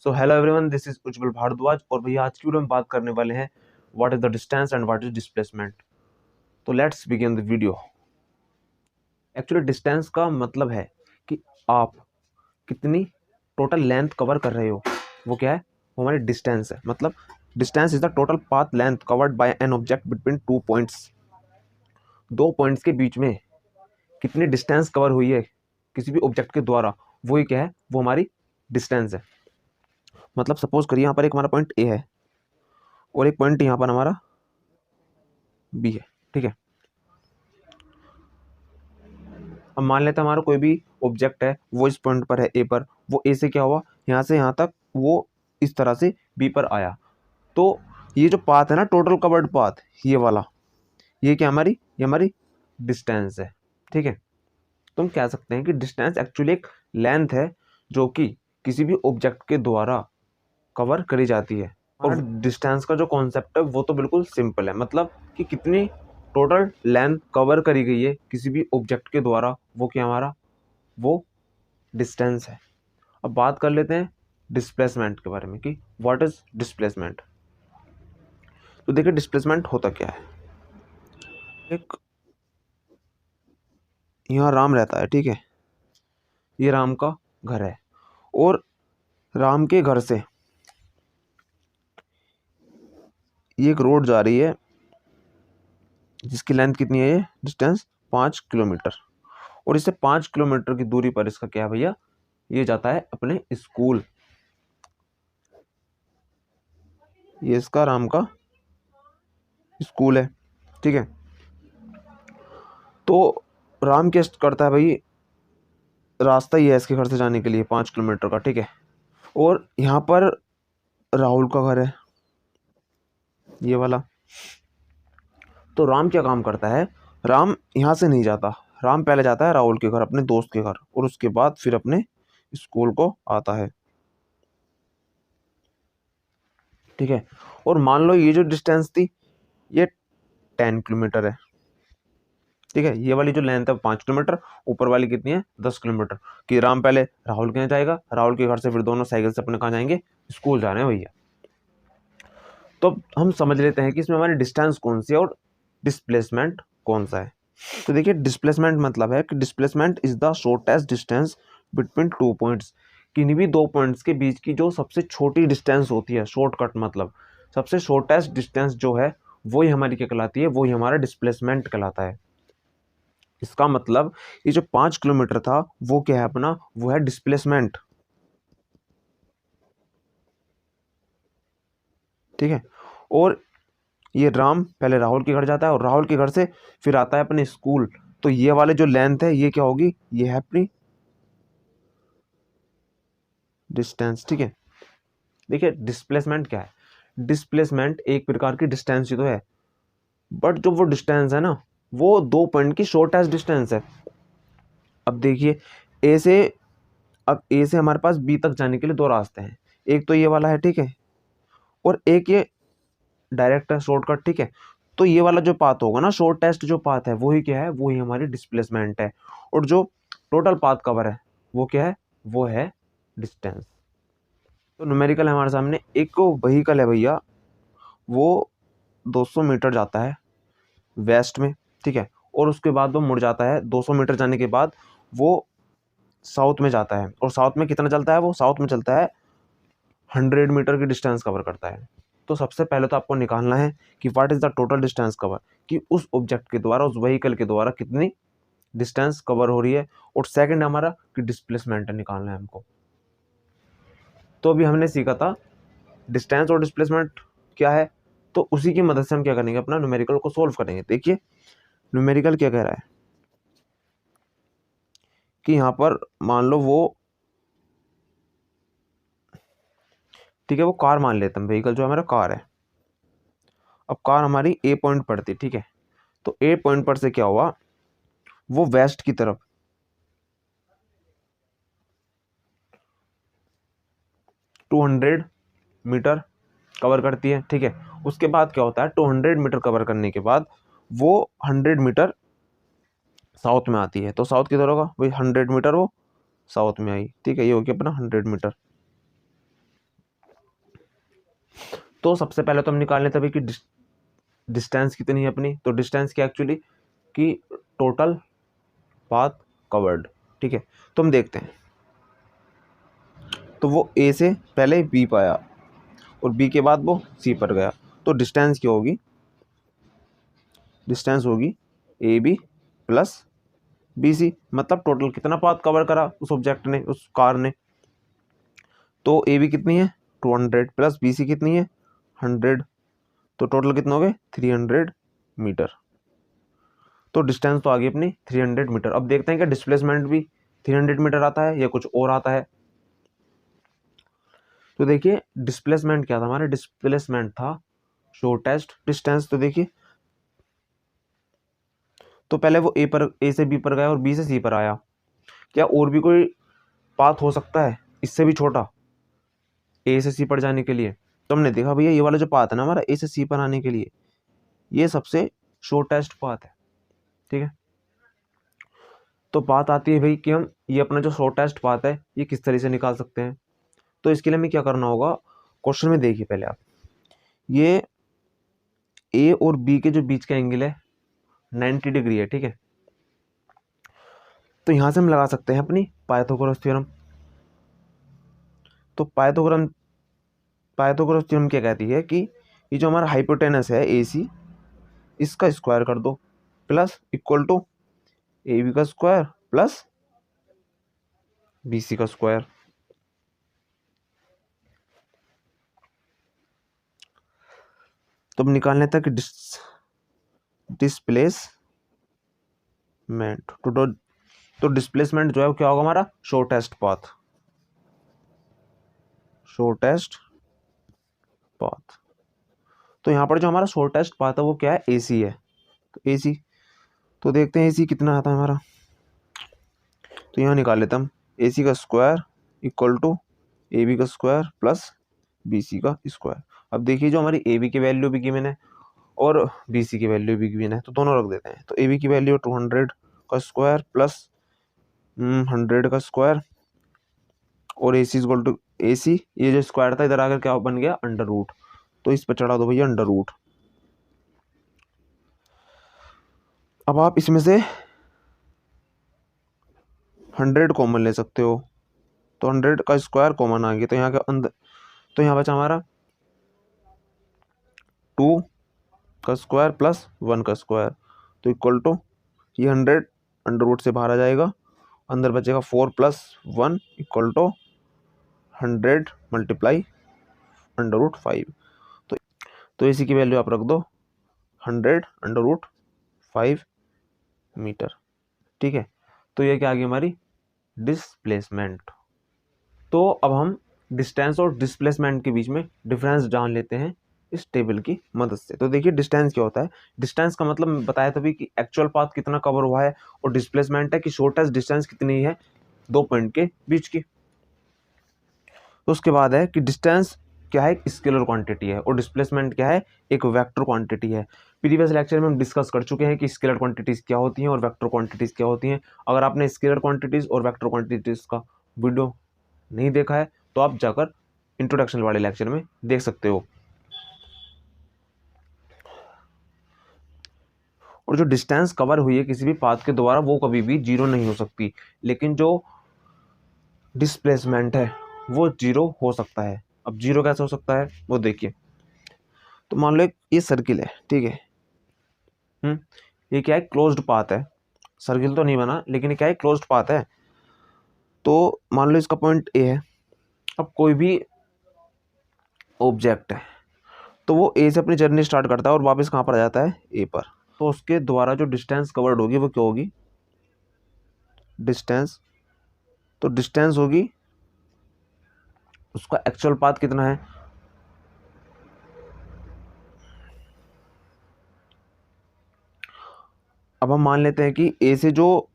So hello everyone, this is Ujjwal Bharadwaj. और भैया आज की वीडियो में बात करने वाले हैं what is the distance and what is displacement. तो let's begin the video. Actually distance का मतलब है कि आप कितनी टोटल लेंथ कवर कर रहे हो, वो क्या है, वो हमारी डिस्टेंस है। मतलब distance is the total path length covered by an object between two points. दो पॉइंट्स के बीच में कितनी डिस्टेंस कवर हुई है किसी भी ऑब्जेक्ट के द्वारा, वही क्या है, वो हमारी डिस्टेंस है। मतलब सपोज करिए यहाँ पर एक हमारा पॉइंट ए है और एक पॉइंट यहाँ पर हमारा बी है, ठीक है। अब मान लेते हैं हमारा कोई भी ऑब्जेक्ट है, वो इस पॉइंट पर है ए पर, वो ए से क्या हुआ, यहाँ से यहाँ तक वो इस तरह से बी पर आया। तो ये जो पाथ है ना, टोटल कवर्ड पाथ, ये वाला, ये क्या हमारी, ये हमारी डिस्टेंस है, ठीक है। तो हम कह सकते हैं कि डिस्टेंस एक्चुअली एक लेंथ है जो कि किसी भी ऑब्जेक्ट के द्वारा कवर करी जाती है। और डिस्टेंस का जो कॉन्सेप्ट है वो तो बिल्कुल सिंपल है, मतलब कि कितनी टोटल लेंथ कवर करी गई है किसी भी ऑब्जेक्ट के द्वारा, वो क्या हमारा, वो डिस्टेंस है। अब बात कर लेते हैं डिस्प्लेसमेंट के बारे में कि व्हाट इज डिस्प्लेसमेंट। तो देखिए डिस्प्लेसमेंट होता क्या है। एक यहाँ राम रहता है, ठीक है, ये राम का घर है और राम के घर से ये एक रोड जा रही है जिसकी लेंथ कितनी है, ये डिस्टेंस 5 किलोमीटर। और इससे 5 किलोमीटर की दूरी पर इसका क्या है भैया, ये जाता है अपने स्कूल। ये इसका राम का स्कूल है, ठीक है। तो राम क्या करता है भाई, रास्ता ही है इसके घर से जाने के लिए 5 किलोमीटर का, ठीक है। और यहाँ पर राहुल का घर है, ये वाला। तो राम क्या काम करता है, राम यहाँ से नहीं जाता, राम पहले जाता है राहुल के घर, अपने दोस्त के घर, और उसके बाद फिर अपने स्कूल को आता है, ठीक है। और मान लो ये जो डिस्टेंस थी ये 10 किलोमीटर है, ठीक है। ये वाली जो लेंथ है 5 किलोमीटर, ऊपर वाली कितनी है, 10 किलोमीटर। कि राम पहले राहुल के यहाँ जाएगा, राहुल के घर से फिर दोनों साइकिल से अपने कहाँ जाएंगे, स्कूल जाने हैं भैया। तो अब हम समझ लेते हैं कि इसमें हमारी डिस्टेंस कौन सी है और डिस्प्लेसमेंट कौन सा है। तो देखिए डिस्प्लेसमेंट मतलब है कि displacement is the shortest distance between two points. किन्हीं भी दो पॉइंट्स के बीच की जो सबसे छोटी डिस्टेंस होती है, शॉर्टकट मतलब सबसे शॉर्टेस्ट डिस्टेंस जो है, वही हमारी क्या कहलाती है, वही हमारा डिस्प्लेसमेंट कहलाता है। इसका मतलब ये जो 5 किलोमीटर था वो क्या है अपना, वो है डिस्प्लेसमेंट, ठीक है। और ये राम पहले राहुल के घर जाता है और राहुल के घर से फिर आता है अपने स्कूल। तो ये वाले जो लेंथ है ये क्या होगी, ये है अपनी डिस्टेंस, ठीक है। देखिए डिस्प्लेसमेंट क्या है, डिस्प्लेसमेंट एक प्रकार की डिस्टेंस ही तो है, बट जो वो डिस्टेंस है ना, वो दो पॉइंट की शॉर्टेस्ट डिस्टेंस है। अब देखिए ए से, अब ए से हमारे पास बी तक जाने के लिए दो रास्ते हैं, एक तो ये वाला है, ठीक है, और एक ये डायरेक्ट है, शॉर्टकट, ठीक है। तो ये वाला जो पाथ होगा ना, शॉर्टेस्ट जो पाथ है, वही क्या है, वही हमारी डिस्प्लेसमेंट है। और जो टोटल पाथ कवर है वो क्या है, वो है डिस्टेंस। तो न्यूमेरिकल हमारे सामने, एक व्हीकल है भैया, वो 200 मीटर जाता है वेस्ट में, ठीक है, और उसके बाद वो मुड़ जाता है 200 मीटर जाने के बाद वो साउथ में जाता है। और साउथ में कितना चलता है, वो साउथ में चलता है 100 मीटर की डिस्टेंस कवर करता है। तो सबसे पहले तो आपको निकालना है कि what is the total distance cover, कि उस ऑब्जेक्ट के द्वारा, उस व्हीकल के द्वारा कितनी डिस्टेंस कवर हो रही है। और सेकंड हमारा कि डिस्प्लेसमेंट निकालना है हमको। तो अभी हमने सीखा था डिस्टेंस और डिस्प्लेसमेंट क्या है, तो उसी की मदद से हम क्या करेंगे, अपना न्यूमेरिकल को सोल्व करेंगे। देखिए न्यूमेरिकल क्या कह रहा है कि यहाँ पर मान लो वो, ठीक है, वो कार मान लेते हैं, व्हीकल जो हमारा कार है। अब कार हमारी ए पॉइंट पड़ती, ठीक है। तो ए पॉइंट पर से क्या हुआ, वो वेस्ट की तरफ 200 मीटर कवर करती है, ठीक है। उसके बाद क्या होता है, 200 मीटर कवर करने के बाद वो 100 मीटर साउथ में आती है। तो साउथ किधर होगा भाई, 100 मीटर वो साउथ में आई, ठीक है, ये हो गया अपना 100 मीटर। तो सबसे पहले तो हम निकाल लेते हैं कि डिस्टेंस कितनी है अपनी। तो डिस्टेंस क्या एक्चुअली कि टोटल पाथ कवर्ड, ठीक है। तो हम देखते हैं, तो वो ए से पहले बी पर आया और बी के बाद वो सी पर गया, तो डिस्टेंस क्या होगी, डिस्टेंस होगी A B plus B C, मतलब टोटल कितना पाथ कवर करा उस ऑब्जेक्ट ने, उस कार ने। तो ए बी कितनी है 200 प्लस बी सी कितनी है 100, तो टोटल कितना हो गए 300 मीटर। तो डिस्टेंस तो आ गई अपनी 300 मीटर। अब देखते हैं कि डिस्प्लेसमेंट भी 300 मीटर आता है या कुछ और आता है। तो देखिए डिस्प्लेसमेंट क्या था हमारा, डिस्प्लेसमेंट था शॉर्टेस्ट डिस्टेंस। तो देखिए तो पहले वो ए से बी पर गया और बी से सी पर आया, क्या और भी कोई पाथ हो सकता है इससे भी छोटा ए से सी पर जाने के लिए? तो हमने देखा भैया ये वाला जो पाथ है ना हमारा ए से सी पर आने के लिए, ये सबसे शॉर्टेस्ट पाथ है, ठीक है। तो बात आती है भाई कि हम ये अपना जो शॉर्टेस्ट पाथ है ये किस तरीके से निकाल सकते हैं। तो इसके लिए हमें क्या करना होगा, क्वेश्चन में देखिए पहले आप, ये ए और बी के जो बीच का एंगल है 90 डिग्री है, ठीक है। तो यहां से हम लगा सकते हैं अपनी पाइथागोरस थ्योरम। तो पाइथागोरस थ्योरम क्या कहती है कि ये जो हमारा हाइपोटेनस है ए सी, इसका स्क्वायर कर दो plus equal to A B का स्क्वायर प्लस बी सी का स्क्वायर। तो अब निकालने तक डिस्प्लेसमेंट तो डिस्प्लेसमेंट जो है वो क्या होगा हमारा शॉर्टेस्ट पाथ, शॉर्टेस्ट पाथ। तो यहाँ पर जो हमारा शॉर्टेस्ट पाथ है वो क्या है एसी है, तो एसी, तो देखते हैं एसी कितना आता है हमारा। तो यहाँ निकाल लेते हम एसी का square equal to A B का स्क्वायर प्लस बी सी का स्क्वायर। अब देखिए जो हमारी ए बी की वैल्यू भी गिवन है और बी सी की वैल्यू भी गिवन है, तो दोनों रख देते हैं। तो ए बी की वैल्यू 200 का स्क्वायर प्लस 100 का स्क्वायर और ए सी इक्वल टू ए सी, ये जो स्क्वायर था इधर आकर क्या बन गया अंडर रूट, तो इस पर चढ़ा दो भैया अंडर रूट। अब आप इसमें से 100 कॉमन ले सकते हो, तो 100 का स्क्वायर कॉमन आ गया, तो यहाँ का अंदर, तो यहाँ बचा हमारा 2 का स्क्वायर प्लस 1 का स्क्वायर, तो इक्वल टू ये 100 अंडर रूट से बाहर आ जाएगा, अंदर बचेगा 4 plus 1 equal to 100 multiply under root 5। तो इसी की वैल्यू आप रख दो 100 अंडर रूट 5 मीटर, ठीक है। तो ये क्या आ गई हमारी डिस्प्लेसमेंट। तो अब हम डिस्टेंस और डिस्प्लेसमेंट के बीच में डिफरेंस जान लेते हैं इस टेबल की मदद से। तो देखिए डिस्टेंस क्या होता है, डिस्टेंस का मतलब मैं बताया था भी कि एक्चुअल पाथ कितना कवर हुआ है, और डिस्प्लेसमेंट है कि शॉर्टेस्ट डिस्टेंस कितनी है दो पॉइंट के बीच की। तो उसके बाद है कि डिस्टेंस क्या है, स्केलर क्वांटिटी है, और डिस्प्लेसमेंट क्या है, एक वेक्टर क्वांटिटी है। प्रीवियस लेक्चर में हम डिस्कस कर चुके हैं कि स्केलर क्वांटिटीज क्या होती हैं और वेक्टर क्वांटिटीज क्या होती हैं। अगर आपने स्केलर क्वांटिटीज और वेक्टर क्वांटिटीज का वीडियो नहीं देखा है तो आप जाकर इंट्रोडक्शन वाले लेक्चर में देख सकते हो। और जो डिस्टेंस कवर हुई है किसी भी पाथ के द्वारा वो कभी भी जीरो नहीं हो सकती, लेकिन जो डिस्प्लेसमेंट है वो जीरो हो सकता है। अब जीरो कैसे हो सकता है वो देखिए। तो मान लो ये सर्किल है, ठीक है। ये क्या है क्लोज्ड पाथ है, सर्किल तो नहीं बना लेकिन ये क्या है क्लोज्ड पाथ है। तो मान लो इसका पॉइंट ए है। अब कोई भी ऑब्जेक्ट है तो वो ए से अपनी जर्नी स्टार्ट करता है और वापस कहाँ पर आ जाता है ए पर, तो उसके द्वारा जो डिस्टेंस कवर्ड होगी वो क्या होगी डिस्टेंस। तो डिस्टेंस होगी उसका एक्चुअल पाथ कितना है, अब हम मान लेते हैं कि ए से जो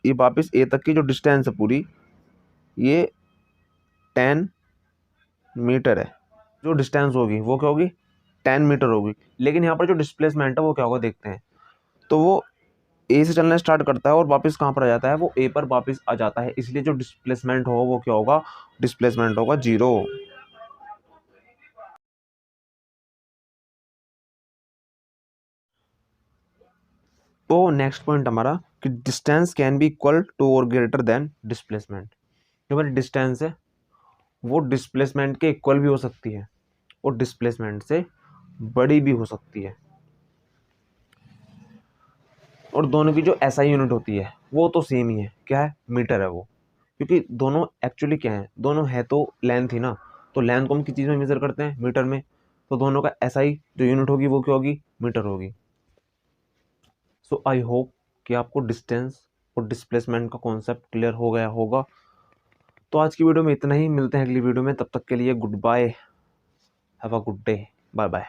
ये वापस ए तक की जो डिस्टेंस है पूरी ये 10 मीटर है। जो डिस्टेंस होगी वो क्या होगी 10 मीटर होगी, लेकिन यहाँ पर जो डिस्प्लेसमेंट है वो क्या होगा देखते हैं। तो वो ए से चलना स्टार्ट करता है और वापस कहाँ पर आ जाता है, वो ए पर वापस आ जाता है, इसलिए जो डिस्प्लेसमेंट हो वो क्या होगा डिस्प्लेसमेंट होगा जीरो। तो नेक्स्ट पॉइंट हमारा कि distance can be equal to और ग्रेटर देन डिस्प्लेसमेंट। जो हमारी डिस्टेंस है वो डिस्प्लेसमेंट के इक्वल भी हो सकती है और डिस्प्लेसमेंट से बड़ी भी हो सकती है, और दोनों की जो एसआई यूनिट होती है वो तो सेम ही है, क्या है, मीटर है वो। क्योंकि दोनों एक्चुअली क्या है, दोनों है तो लेंथ ही ना, तो लेंथ को हम किस चीज़ में मेजर करते हैं, मीटर में, तो दोनों का एसआई जो यूनिट होगी वो क्या होगी, मीटर होगी। सो आई होप कि आपको डिस्टेंस और डिस्प्लेसमेंट का कॉन्सेप्ट क्लियर हो गया होगा। तो आज की वीडियो में इतना ही, मिलते हैं अगली वीडियो में, तब तक के लिए good bye, have a good day, bye bye.